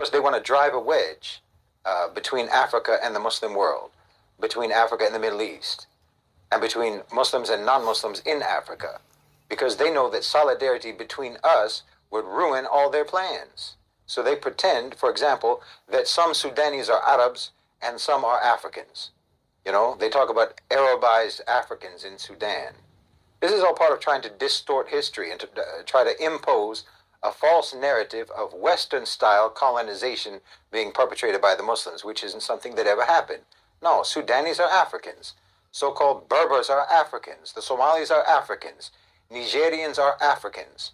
course, they want to drive a wedge between Africa and the Muslim world, between Africa and the Middle East, and between Muslims and non-Muslims in Africa, because they know that solidarity between us would ruin all their plans. So they pretend, for example, that some Sudanese are Arabs and some are Africans. You know, they talk about Arabized Africans in Sudan. This is all part of trying to distort history and to try to impose a false narrative of Western-style colonization being perpetrated by the Muslims, which isn't something that ever happened. No, Sudanese are Africans. So-called Berbers are Africans. The Somalis are Africans. Nigerians are Africans.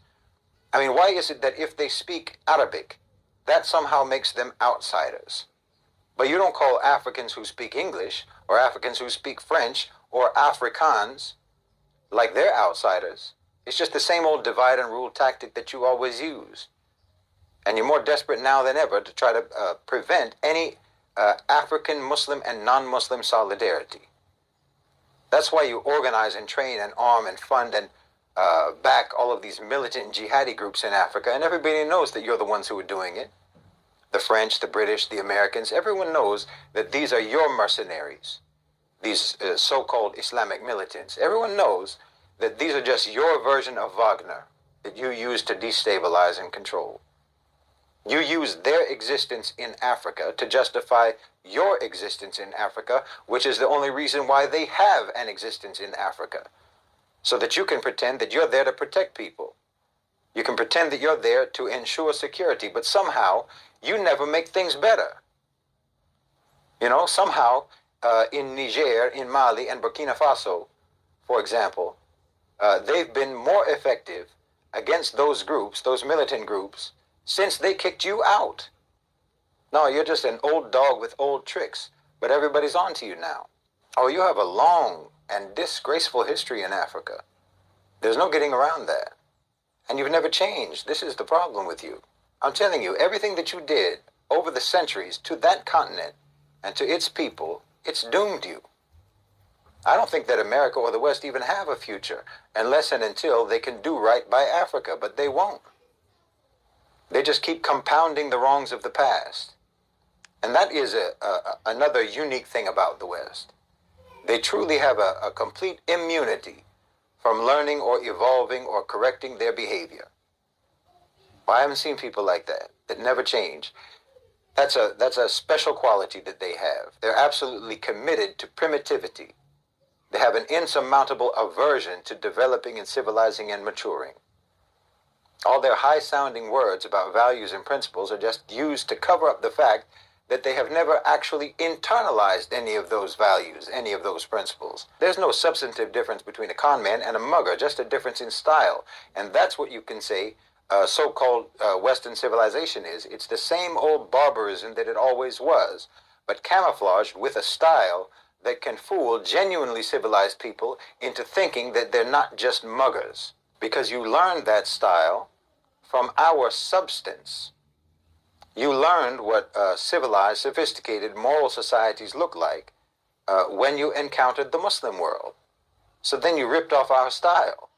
I mean, why is it that if they speak Arabic, that somehow makes them outsiders? But you don't call Africans who speak English or Africans who speak French or Afrikaans like they're outsiders. It's just the same old divide and rule tactic that you always use. And you're more desperate now than ever to try to prevent any African, Muslim, and non-Muslim solidarity. That's why you organize and train and arm and fund and back all of these militant jihadi groups in Africa, and everybody knows that you're the ones who are doing it. The French, the British, the Americans, everyone knows that these are your mercenaries, these so-called Islamic militants. Everyone knows that these are just your version of Wagner that you use to destabilize and control. You use their existence in Africa to justify your existence in Africa, which is the only reason why they have an existence in Africa, so that you can pretend that you're there to protect people. You can pretend that you're there to ensure security, but somehow you never make things better. You know, somehow in Niger, in Mali, and Burkina Faso, for example, they've been more effective against those groups, those militant groups, since they kicked you out. No, you're just an old dog with old tricks, but everybody's on to you now. Oh, you have a long and disgraceful history in Africa. There's no getting around that. And you've never changed. This is the problem with you. I'm telling you, everything that you did over the centuries to that continent and to its people, it's doomed you. I don't think that America or the West even have a future unless and until they can do right by Africa, but they won't. They just keep compounding the wrongs of the past. And that is another unique thing about the West. They truly have a complete immunity from learning or evolving or correcting their behavior. Well, I haven't seen people like that never change. That's a special quality that they have. They're absolutely committed to primitivity. They have an insurmountable aversion to developing and civilizing and maturing. All their high-sounding words about values and principles are just used to cover up the fact that they have never actually internalized any of those values, any of those principles. There's no substantive difference between a con man and a mugger, just a difference in style. And that's what you can say so-called Western civilization is. It's the same old barbarism that it always was, but camouflaged with a style that can fool genuinely civilized people into thinking that they're not just muggers. Because you learned that style from our substance. You learned what civilized, sophisticated, moral societies look like when you encountered the Muslim world. So then you ripped off our style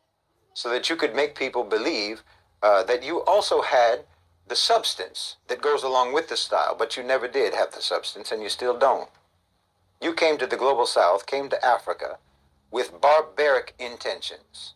so that you could make people believe that you also had the substance that goes along with the style, but you never did have the substance, and you still don't. You came to the global south, came to Africa with barbaric intentions.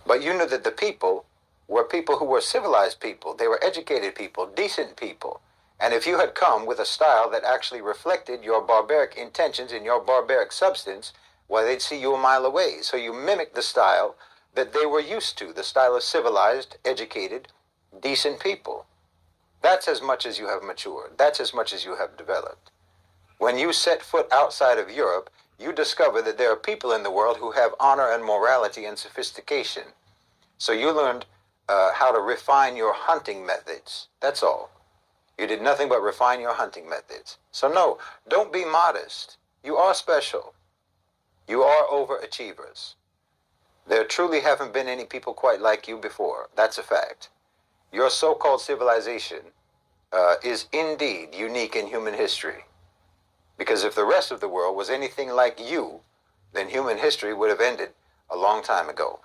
But you knew that the people were people who were civilized people. They were educated people, decent people. And if you had come with a style that actually reflected your barbaric intentions and your barbaric substance, well, they'd see you a mile away. So you mimicked the style that they were used to, the style of civilized, educated, decent people. That's as much as you have matured. That's as much as you have developed. When you set foot outside of Europe, you discover that there are people in the world who have honor and morality and sophistication. So you learned how to refine your hunting methods. That's all. You did nothing but refine your hunting methods. So no, don't be modest. You are special. You are overachievers. There truly haven't been any people quite like you before. That's a fact. Your so-called civilization is indeed unique in human history. Because if the rest of the world was anything like you, then human history would have ended a long time ago.